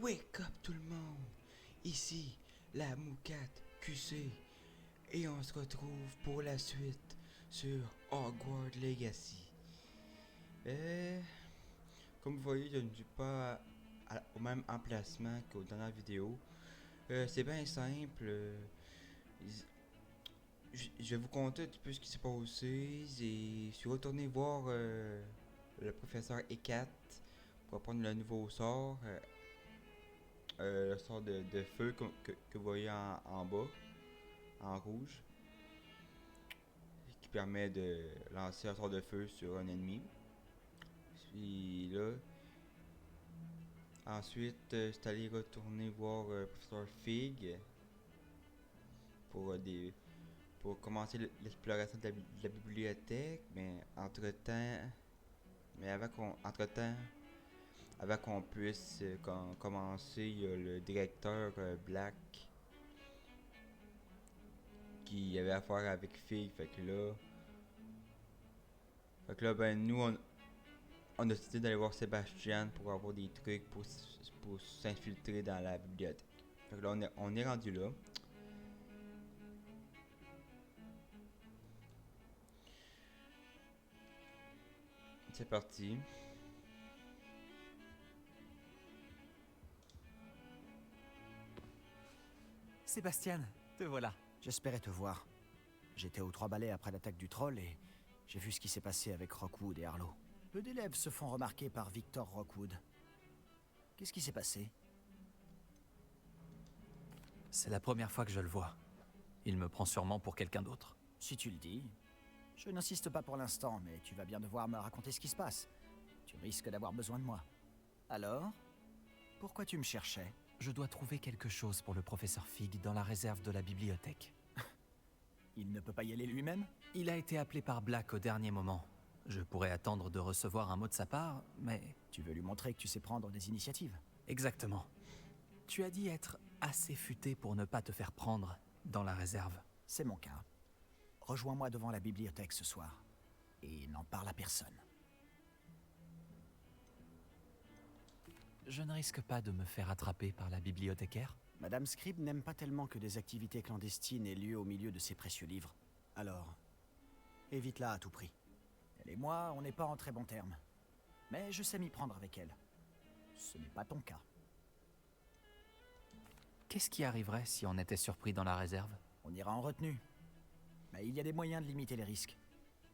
Wake up tout le monde! Ici, la Moucate QC. Et on se retrouve pour la suite sur Hogwarts Legacy. Comme vous voyez, je ne suis pas au même emplacement qu'aux dernières vidéos. C'est bien simple. Je vais vous conter un petit peu ce qui s'est passé. Je suis retourné voir le professeur Ecat pour apprendre le nouveau sort. Le sort de feu que vous voyez en bas, en rouge, qui permet de lancer un sort de feu sur un ennemi. Puis là, ensuite, je suis allé retourner voir professeur Fig pour pour commencer l'exploration de la bibliothèque, mais avant qu'on puisse commencer, il y a le directeur Black qui avait affaire avec Fig. Fait que là, ben nous on a décidé d'aller voir Sébastien pour avoir des trucs pour s'infiltrer dans la bibliothèque. Fait que là on est rendu là. C'est parti. Sébastien, te voilà. J'espérais te voir. J'étais aux Trois Balais après l'attaque du troll et j'ai vu ce qui s'est passé avec Rockwood et Harlow. Peu d'élèves se font remarquer par Victor Rockwood. Qu'est-ce qui s'est passé? C'est la première fois que je le vois. Il me prend sûrement pour quelqu'un d'autre. Si tu le dis. Je n'insiste pas pour l'instant, mais tu vas bien devoir me raconter ce qui se passe. Tu risques d'avoir besoin de moi. Alors? Pourquoi tu me cherchais? Je dois trouver quelque chose pour le professeur Fig dans la réserve de la bibliothèque. Il ne peut pas y aller lui-même? Il a été appelé par Black au dernier moment. Je pourrais attendre de recevoir un mot de sa part, mais... Tu veux lui montrer que tu sais prendre des initiatives? Exactement. Tu as dit être assez futé pour ne pas te faire prendre dans la réserve. C'est mon cas. Rejoins-moi devant la bibliothèque ce soir. Et n'en parle à personne. Je ne risque pas de me faire attraper par la bibliothécaire? Madame Scribe n'aime pas tellement que des activités clandestines aient lieu au milieu de ses précieux livres. Alors, évite-la à tout prix. Elle et moi, on n'est pas en très bons termes. Mais je sais m'y prendre avec elle. Ce n'est pas ton cas. Qu'est-ce qui arriverait si on était surpris dans la réserve? On ira en retenue. Mais il y a des moyens de limiter les risques.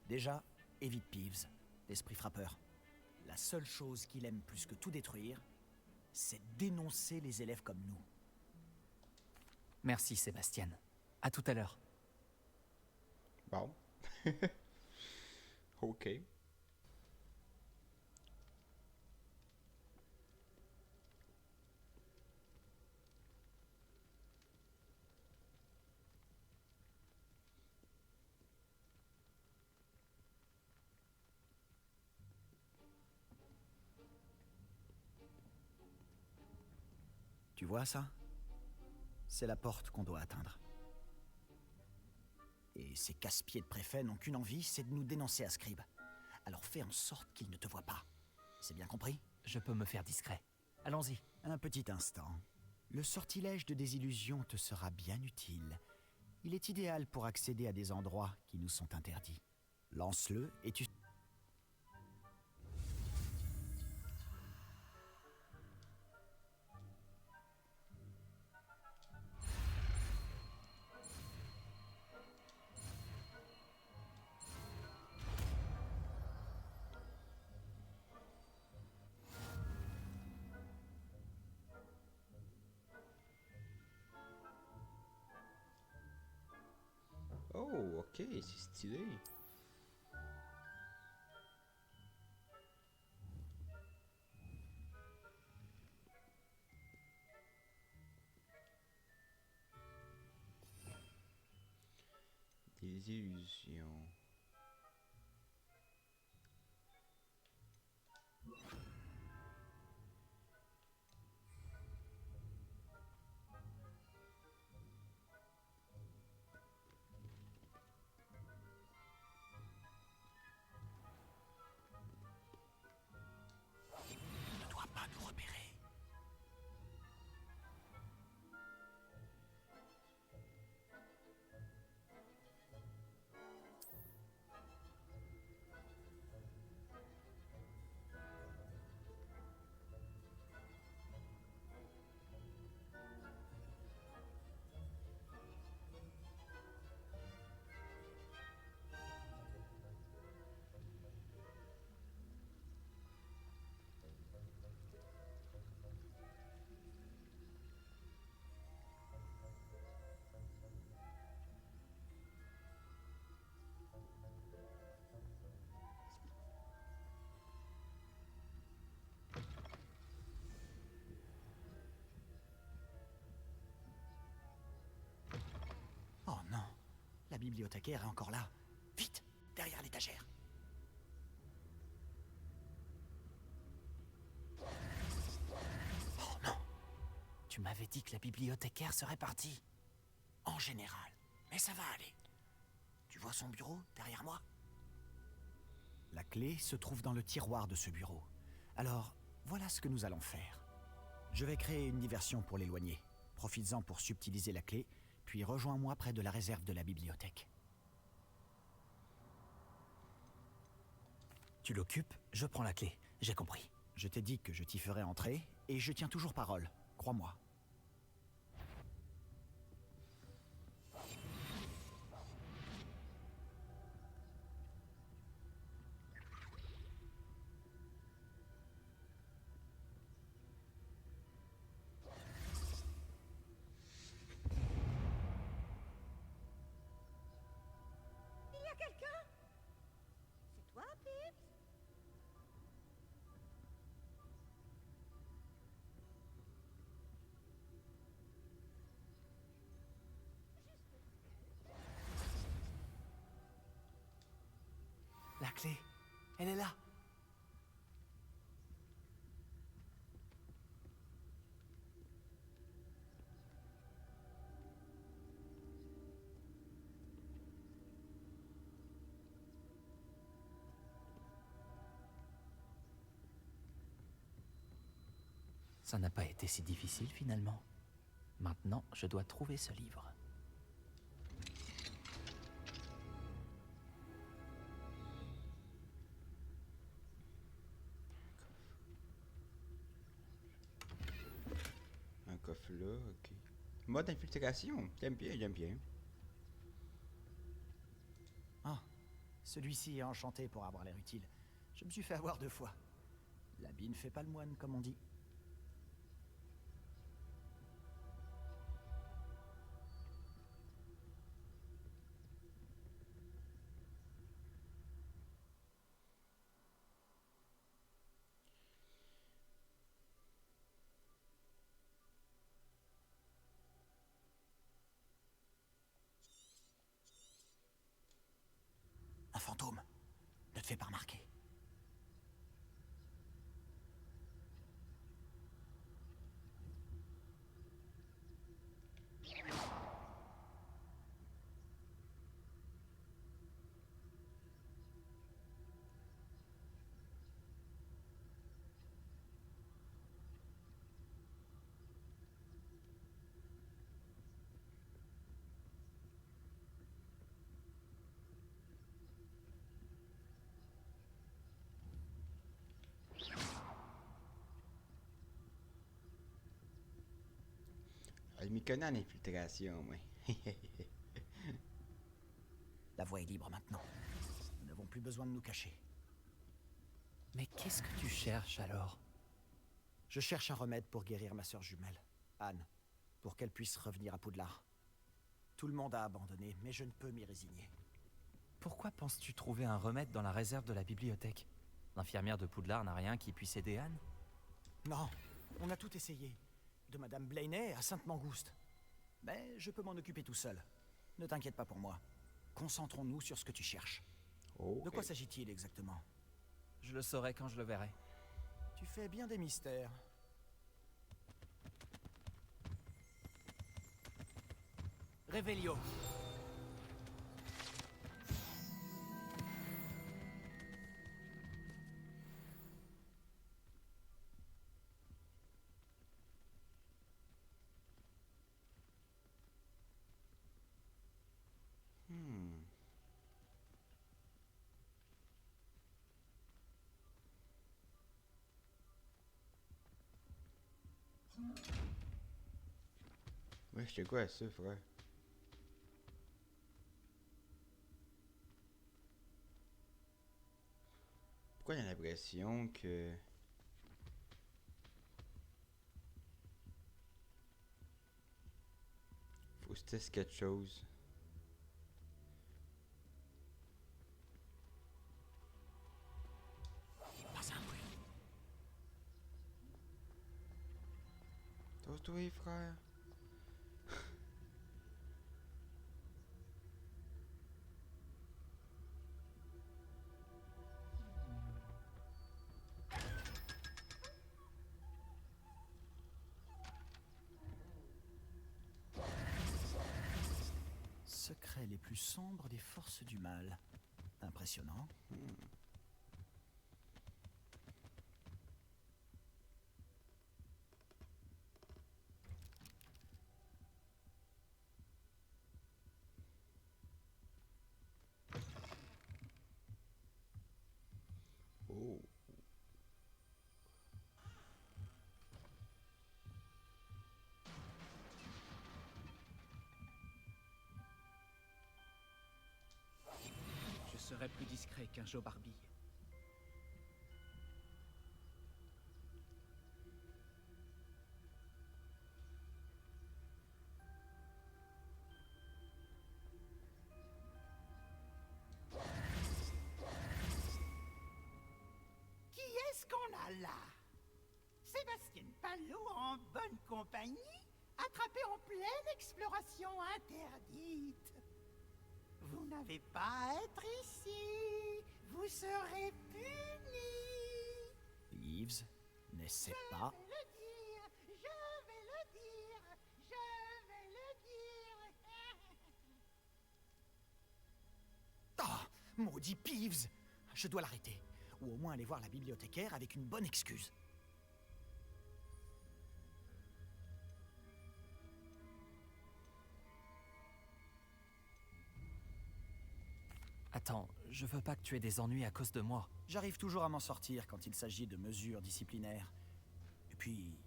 Déjà, évite Peeves, l'esprit frappeur. La seule chose qu'il aime plus que tout détruire, c'est dénoncer les élèves comme nous. Merci Sébastien. À tout à l'heure. Bon. Ok. Tu vois ça? C'est la porte qu'on doit atteindre. Et ces casse-pieds de préfets n'ont qu'une envie, c'est de nous dénoncer à Scribe. Alors fais en sorte qu'ils ne te voient pas. C'est bien compris? Je peux me faire discret. Allons-y. Un petit instant. Le sortilège de désillusion te sera bien utile. Il est idéal pour accéder à des endroits qui nous sont interdits. Lance-le et tu... Oh, ok, c'est stylé. Des illusions. Il ne doit pas nous repérer. bibliothécaire est encore là. Vite, derrière l'étagère. Oh non! Tu m'avais dit que la bibliothécaire serait partie. En général. Mais ça va aller. Tu vois son bureau, derrière moi? La clé se trouve dans le tiroir de ce bureau. Alors, voilà ce que nous allons faire. Je vais créer une diversion pour l'éloigner. Profites-en pour subtiliser la clé, puis rejoins-moi près de la réserve de la bibliothèque. Tu l'occupes, je prends la clé. J'ai compris. Je t'ai dit que je t'y ferai entrer, et je tiens toujours parole. Crois-moi. C'est toi, Pips? La clé, elle est là. Ça n'a pas été si difficile finalement. Maintenant, je dois trouver ce livre. Un coffre là, ok. Mode infiltration, j'aime bien, j'aime bien. Ah, celui-ci est enchanté pour avoir l'air utile. Je me suis fait avoir 2 fois. L'habit ne fait pas le moine, comme on dit. Un fantôme. Ne te fais pas remarquer. Elle m'y connaît en infiltration, moi. La voie est libre maintenant. Nous n'avons plus besoin de nous cacher. Mais qu'est-ce que tu cherches alors? Je cherche un remède pour guérir ma sœur jumelle, Anne, pour qu'elle puisse revenir à Poudlard. Tout le monde a abandonné, mais je ne peux m'y résigner. Pourquoi penses-tu trouver un remède dans la réserve de la bibliothèque? L'infirmière de Poudlard n'a rien qui puisse aider Anne? Non, on a tout essayé. De Madame Blaney à Sainte-Mangouste. Mais je peux m'en occuper tout seul. Ne t'inquiète pas pour moi. Concentrons-nous sur ce que tu cherches. Oh, De quoi s'agit-il exactement? Je le saurai quand je le verrai. Tu fais bien des mystères. Révélio. Ouais, je quoi ça, frère? Pourquoi j'ai l'impression que... Faut que je teste quelque chose. Pas un bruit. Toi, frère. secrets les plus sombres des forces du mal. Impressionnant. Oh. Je serai plus discret qu'un Joe Barbie. Qui est-ce qu'on a là? Sébastien Palou en bonne compagnie, attrapé en pleine exploration interdite. Vous n'avez pas à être ici. Vous serez punis. Peeves, n'essaie pas. Je vais le dire, je vais le dire, je vais le dire. Ah, maudit Peeves! Je dois l'arrêter. Ou au moins aller voir la bibliothécaire avec une bonne excuse. Attends, je veux pas que tu aies des ennuis à cause de moi. J'arrive toujours à m'en sortir quand il s'agit de mesures disciplinaires. Et puis,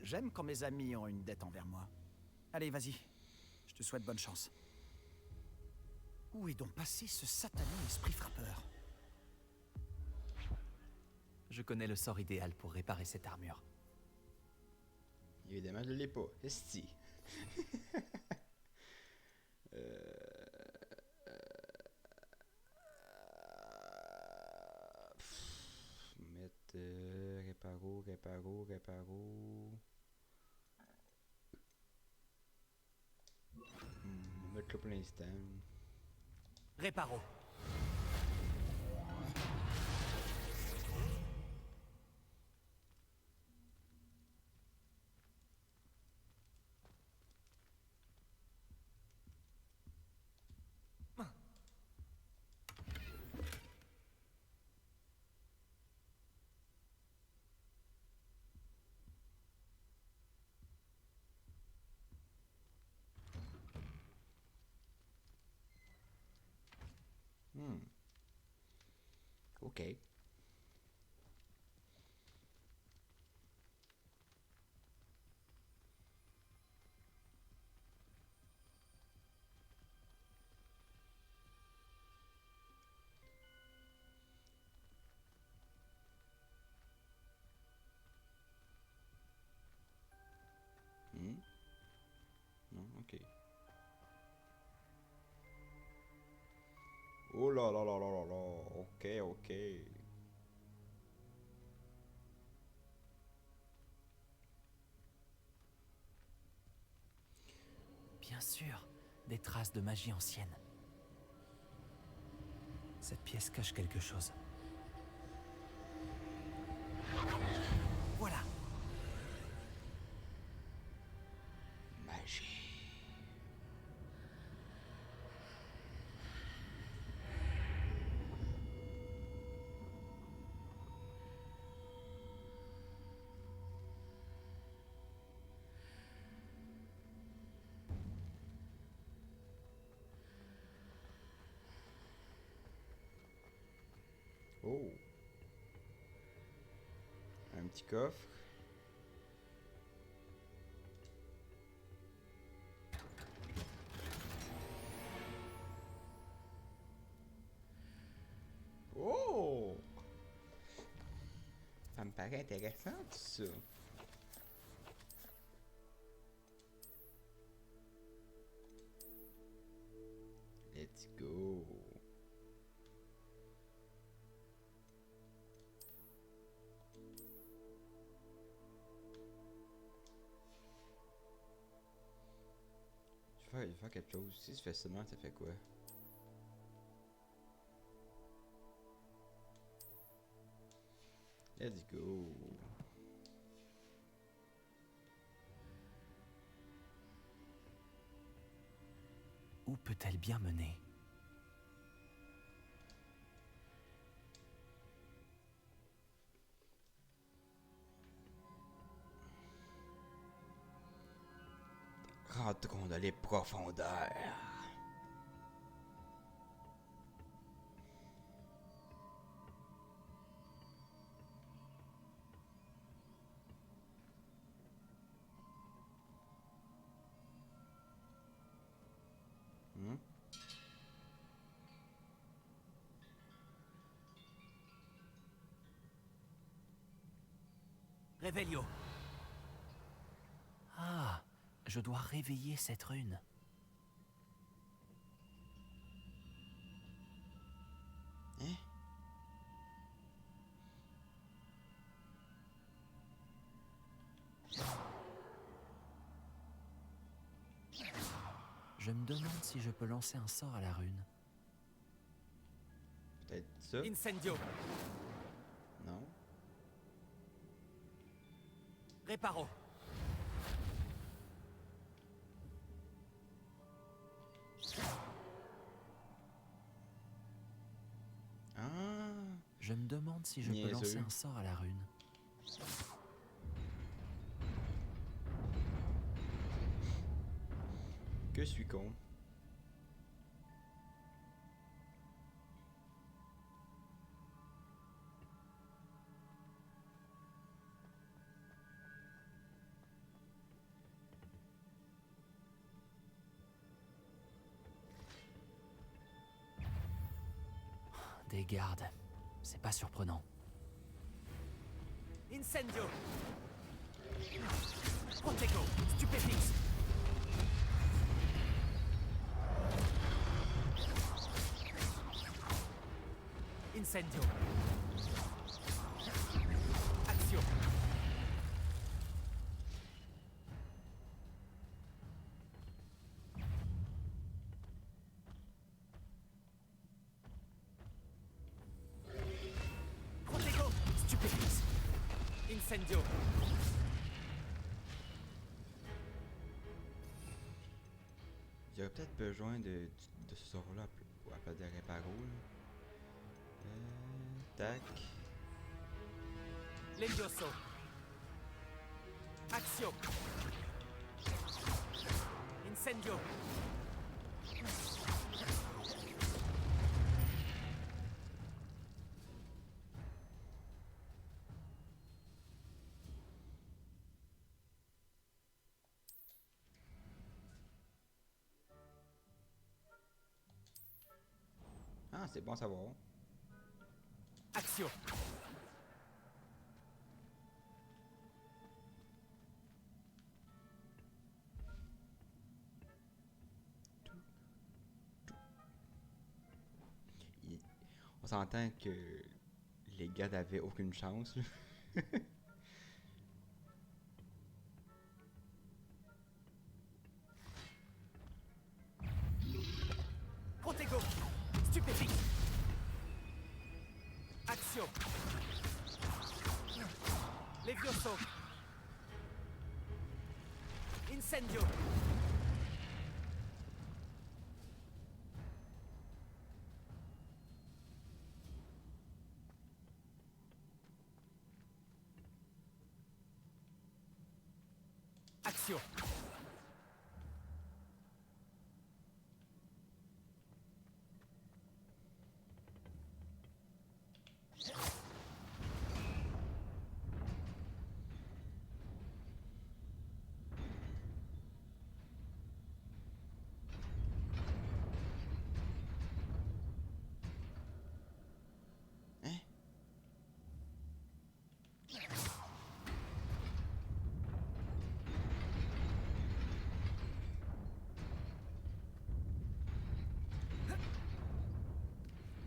j'aime quand mes amis ont une dette envers moi. Allez, vas-y. Je te souhaite bonne chance. Où est donc passé ce satané esprit frappeur? Je connais le sort idéal pour réparer cette armure. Évidemment, je l'ai pas. Esti. Mettre réparo. Mettre le pour l'instant. Réparo. Ok. Non, ok. Oh là là là là là là. Ok. Bien sûr, des traces de magie ancienne. Cette pièce cache quelque chose. Voilà. Magie. Oh. Un petit coffre. Oh! Ça me paraît intéressant tout ça. Let's go. Je vais faire quelque chose. Si je fais seulement, ça fait quoi? Let's go. Où peut-elle bien mener? Rentrons dans les profondeurs. Hmm? Réveillio. Ah, je dois réveiller cette rune. Hein? Je me demande si je peux lancer un sort à la rune. Peut-être ça? Incendio. Non? Reparo. Ah! Je me demande si je peux Niaiseux. lancer un sort à la rune. Que suis con? Des gardes. C'est pas surprenant. Incendio. Protego. Stupéfix. Incendio. Action. Protego. Stupéfix. Incendio. J'aurais peut-être besoin de ce sort-là pour appeler des réparos. Tac. Levioso. Action. Incendio. Ah, c'est bon à savoir. Action. Il- On s'entend que les gars n'avaient aucune chance. Là. Protego. Stupéfix. Action. Levioso. Incendio. Action. Hein?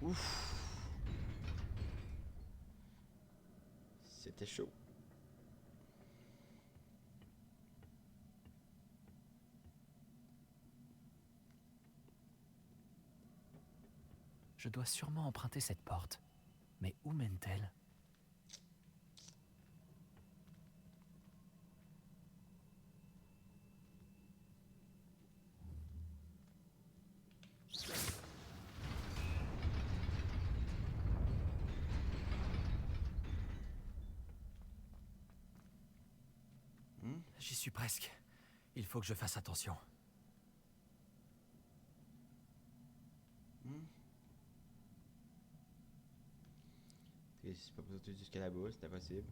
Ouf. C'était chaud. Je dois sûrement emprunter cette porte. Mais où mène-t-elle? J'y suis presque. Il faut que je fasse attention. Et si c'est pas pour sauter jusqu'à là-bas, c'est impossible.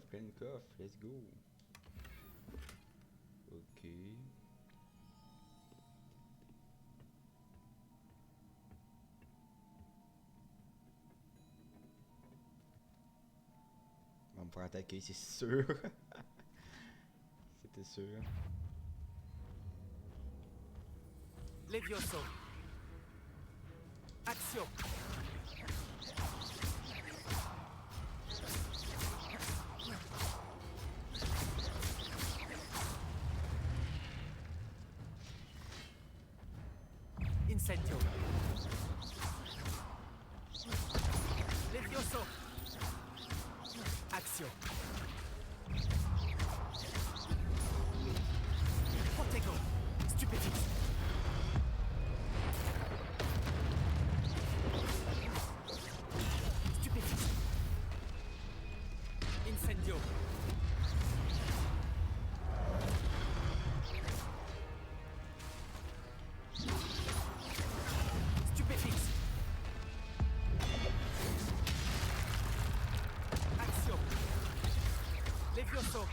Plein de coffres, let's go. Ok. On va me faire attaquer, c'est sûr. C'était sûr. Levioso. Action. Incendio. Levioso. Action. Protego. Stupéfixe. Stupéfixe. Incendio. Stupéfixe. Action. Levioso.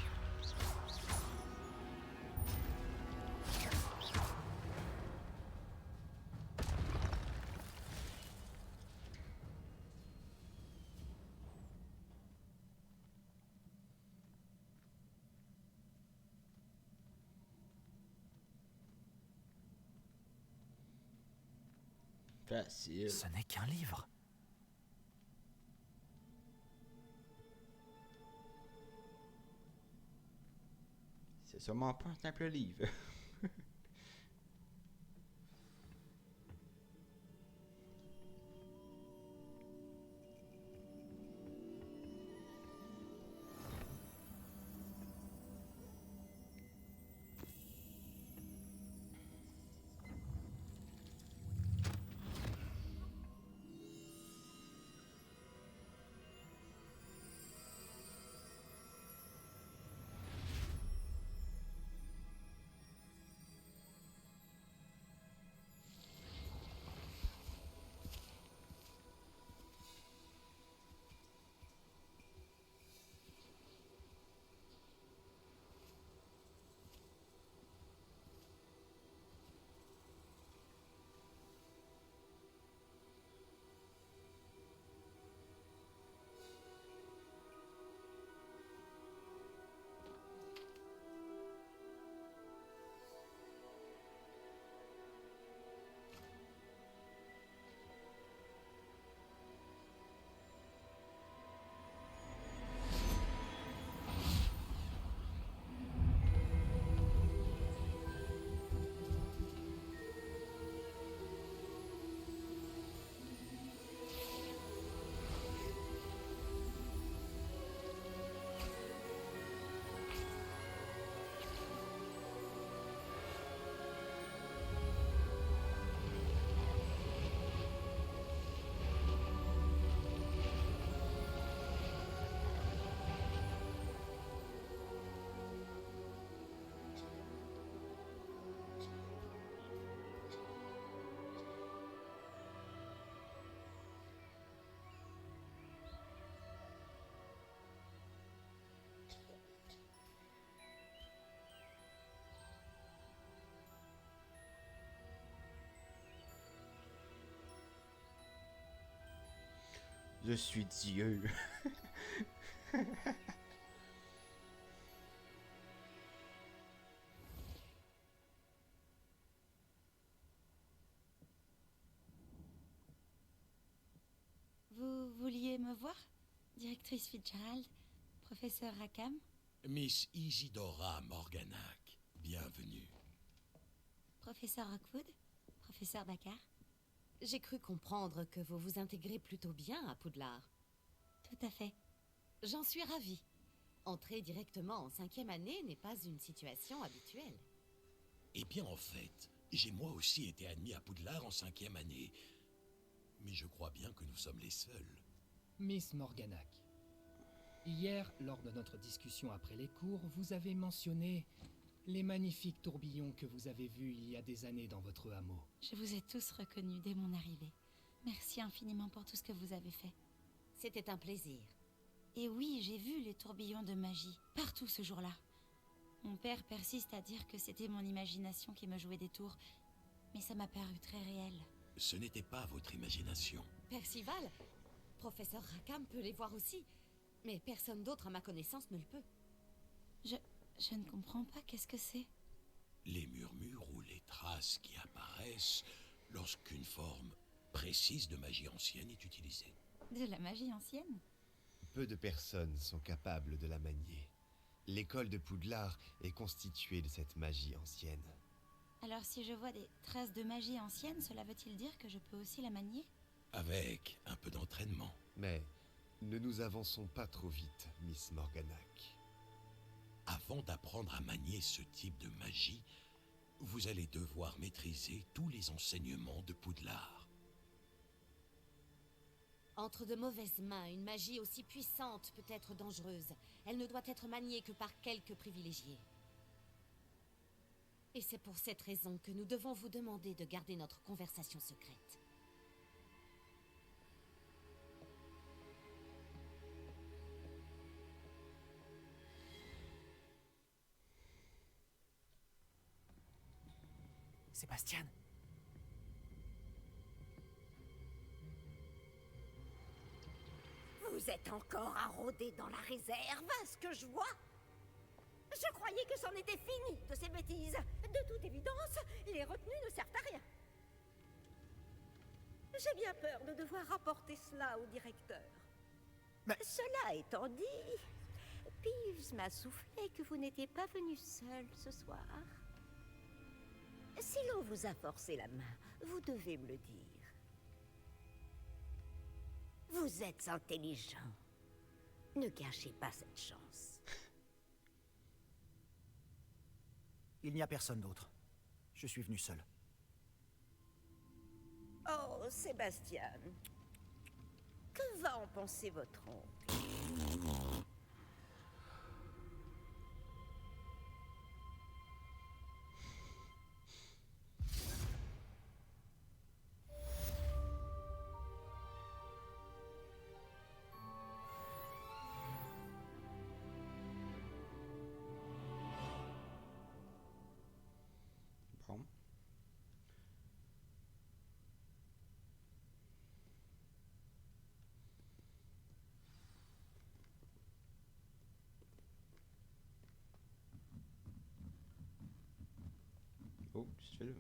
Facile. Ce n'est qu'un livre. C'est sûrement pas un simple livre. Je suis Dieu. Vous vouliez me voir? Directrice Fitzgerald, professeur Rackham. Miss Isidora Morganac, bienvenue. Professeur Rockwood, professeur Baccar. J'ai cru comprendre que vous vous intégrez plutôt bien à Poudlard. Tout à fait. J'en suis ravie. Entrer directement en 5e année n'est pas une situation habituelle. Eh bien, en fait, j'ai moi aussi été admis à Poudlard en 5e année. Mais je crois bien que nous sommes les seuls. Miss Morganac, hier, lors de notre discussion après les cours, vous avez mentionné les magnifiques tourbillons que vous avez vus il y a des années dans votre hameau. Je vous ai tous reconnus dès mon arrivée. Merci infiniment pour tout ce que vous avez fait. C'était un plaisir. Et oui, j'ai vu les tourbillons de magie, partout ce jour-là. Mon père persiste à dire que c'était mon imagination qui me jouait des tours, mais ça m'a paru très réel. Ce n'était pas votre imagination. Percival, professeur Rackham peut les voir aussi, mais personne d'autre à ma connaissance ne le peut. Je ne comprends pas, qu'est-ce que c'est? Les murmures ou les traces qui apparaissent lorsqu'une forme précise de magie ancienne est utilisée. De la magie ancienne? Peu de personnes sont capables de la manier. L'école de Poudlard est constituée de cette magie ancienne. Alors si je vois des traces de magie ancienne, cela veut-il dire que je peux aussi la manier? Avec un peu d'entraînement. Mais ne nous avançons pas trop vite, Miss Morganac. Avant d'apprendre à manier ce type de magie, vous allez devoir maîtriser tous les enseignements de Poudlard. Entre de mauvaises mains, une magie aussi puissante peut être dangereuse. Elle ne doit être maniée que par quelques privilégiés. Et c'est pour cette raison que nous devons vous demander de garder notre conversation secrète. Sébastien, Vous êtes encore à rôder dans la réserve, à ce que je vois. Je croyais que c'en était fini de ces bêtises. De toute évidence, les retenues ne servent à rien. J'ai bien peur de devoir rapporter cela au directeur. Mais- Cela étant dit, Peeves m'a soufflé que vous n'étiez pas venu seul ce soir. Si l'on vous a forcé la main, vous devez me le dire. Vous êtes intelligent. Ne gâchez pas cette chance. il n'y a personne d'autre. Je suis venu seul. Oh, Sébastien. Que va en penser votre oncle? Bon. Oh, qu'est-ce que tu fais là?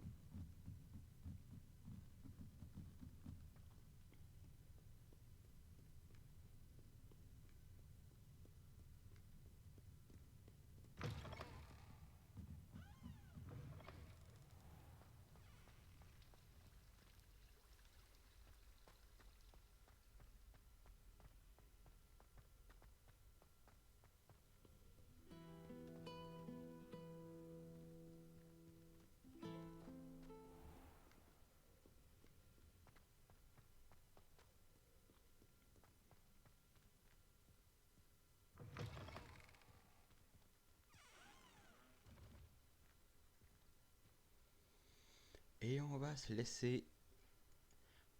Et on va se laisser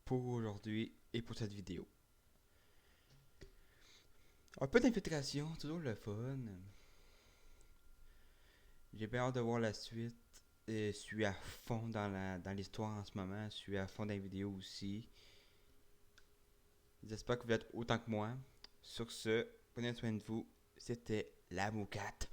pour aujourd'hui et pour cette vidéo. Un peu d'infiltration, toujours le fun. J'ai bien hâte de voir la suite. Je suis à fond dans l'histoire en ce moment. Je suis à fond dans les vidéos aussi. J'espère que vous êtes autant que moi. Sur ce, prenez soin de vous. C'était la Moucate.